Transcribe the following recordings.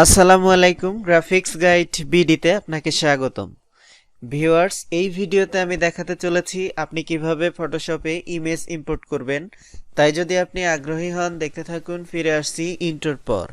আসসালামু আলাইকুম, graphics guide বিডিতে আপনাকে স্বাগতম। ভিউয়ার্স, এই ভিডিওতে আমি দেখাতে চলেছি আপনি কিভাবে ফটোশপে ইমেজ ইম্পোর্ট করবেন। তাই যদি আপনি আগ্রহী হন দেখতে থাকুন, ফিরে আসছি ইন্ট্রোর পর।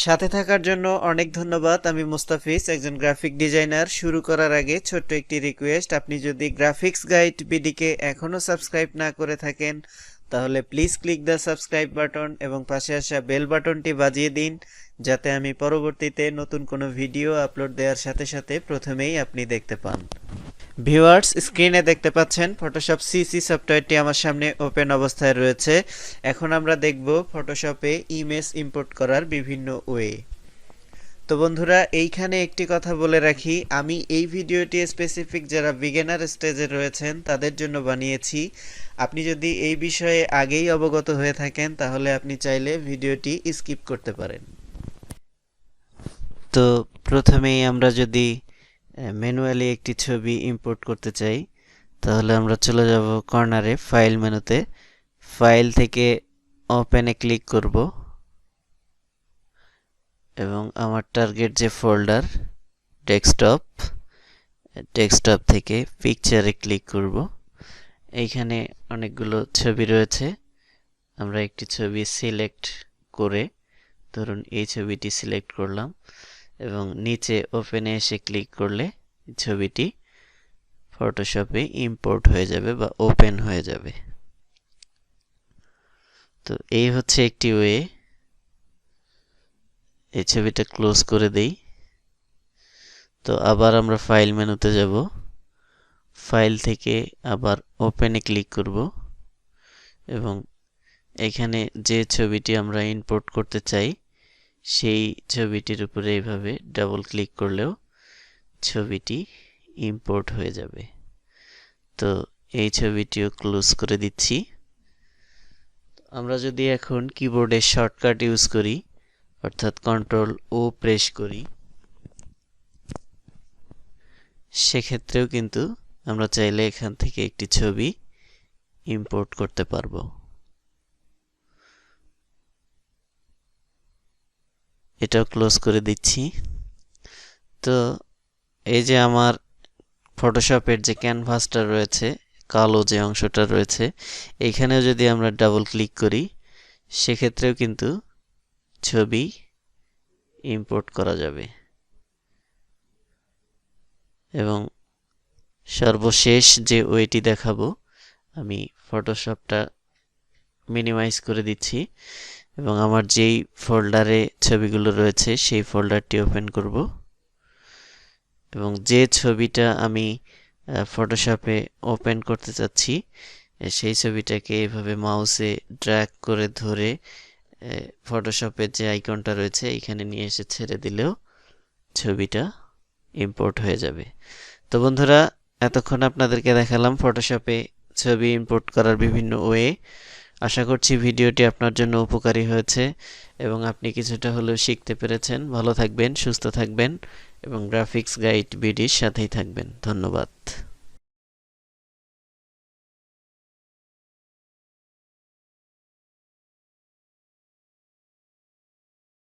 সাথে থাকার জন্য অনেক ধন্যবাদ। আমি মুস্তাফিজ, একজন গ্রাফিক ডিজাইনার। শুরু করার আগে ছোট্ট একটি রিকোয়েস্ট, আপনি যদি গ্রাফিক্স গাইড বিডিকে এখনও সাবস্ক্রাইব না করে থাকেন তাহলে please click the subscribe button এবং পাশে আসা বেল বাটনটি বাজিয়ে দিন, যাতে আমি পরবর্তীতে নতুন কোনো ভিডিও আপলোড দেওয়ার সাথে সাথে প্রথমেই আপনি দেখতে পান। ভিউয়ার্স, স্ক্রিনে দেখতে পাচ্ছেন ফটোশপ সিসি সফটওয়্যারটি আমার সামনে ওপেন অবস্থায় রয়েছে। এখন আমরা দেখব ফটোশপে ইমেজ ইম্পোর্ট করার বিভিন্ন ওয়ে। তো বন্ধুরা, এইখানে একটি কথা বলে রাখি, আমি এই ভিডিওটি স্পেসিফিক যারা বিগিনার স্টেজে রয়েছেন তাদের জন্য বানিয়েছি। আপনি যদি এই বিষয়ে আগেই অবগত হয়ে থাকেন তাহলে আপনি চাইলে ভিডিওটি স্কিপ করতে পারেন। তো প্রথমেই আমরা যদি ম্যানুয়ালি একটি ছবি ইম্পোর্ট করতে চাই তাহলে আমরা চলে যাব কর্নারে ফাইল মেনুতে, ফাইল থেকে ওপেনে ক্লিক করব এবং আমার টার্গেট যে ফোল্ডার ডেস্কটপ থেকে পিকচারে ক্লিক করব। এইখানে অনেকগুলো ছবি রয়েছে, আমরা একটি ছবি সিলেক্ট করে, ধরুন এই ছবিটি সিলেক্ট করলাম এবং নিচে ওপেনে এসে ক্লিক করলে ছবিটি ফটোশপে ইম্পোর্ট হয়ে যাবে বা ওপেন হয়ে যাবে। তো এই হচ্ছে একটি ওয়ে। এই ছবিটা ক্লোজ করে দেই। তো আবার আমরা ফাইল মেনুতে যাব, ফাইল থেকে আবার ওপেনে ক্লিক করব এবং এখানে যে ছবিটি আমরা ইম্পোর্ট করতে চাই সেই ছবিটির উপরে এইভাবে ডাবল ক্লিক করলেও ছবিটি ইম্পোর্ট হয়ে যাবে। তো এই ছবিটিও ক্লোজ করে দিচ্ছি। আমরা যদি এখন কিবোর্ডে শর্টকাট ইউজ করি, অর্থাৎ কন্ট্রোল ও প্রেস করি, সেক্ষেত্রেও কিন্তু আমরা চাইলে এখান থেকে একটি ছবি ইম্পোর্ট করতে পারবো। এটাও ক্লোজ করে দিচ্ছি। তো এই যে আমার ফটোশপের যে ক্যানভাসটা রয়েছে, কালো যে অংশটা রয়েছে, এইখানেও যদি আমরা ডাবল ক্লিক করি সেক্ষেত্রেও কিন্তু ছবি ইম্পোর্ট করা যাবে। এবং সর্বশেষ যে ওয়েটি দেখাবো, আমি ফটোশপটা মিনিমাইজ করে দিচ্ছি এবং আমার যেই ফোল্ডারে ছবিগুলো রয়েছে সেই ফোল্ডারটি ওপেন করব এবং যে ছবিটা আমি ফটোশপে ওপেন করতে চাচ্ছি সেই ছবিটাকে এভাবে মাউসে ড্র্যাগ করে ধরে ফটোশপের যে আইকনটা রয়েছে এখানে নিয়ে এসে ছেড়ে দিলেও ছবিটা ইম্পোর্ট হয়ে যাবে। তো বন্ধুরা, এতক্ষণ আপনাদেরকে দেখালাম ফটোশপে ছবি ইম্পোর্ট করার বিভিন্ন ওয়ে। আশা করছি ভিডিওটি আপনার জন্য উপকারী হয়েছে এবং আপনি কিছুটা হলেও শিখতে পেরেছেন। ভালো থাকবেন, সুস্থ থাকবেন এবং গ্রাফিক্স গাইড বিডির সাথেই থাকবেন। ধন্যবাদ।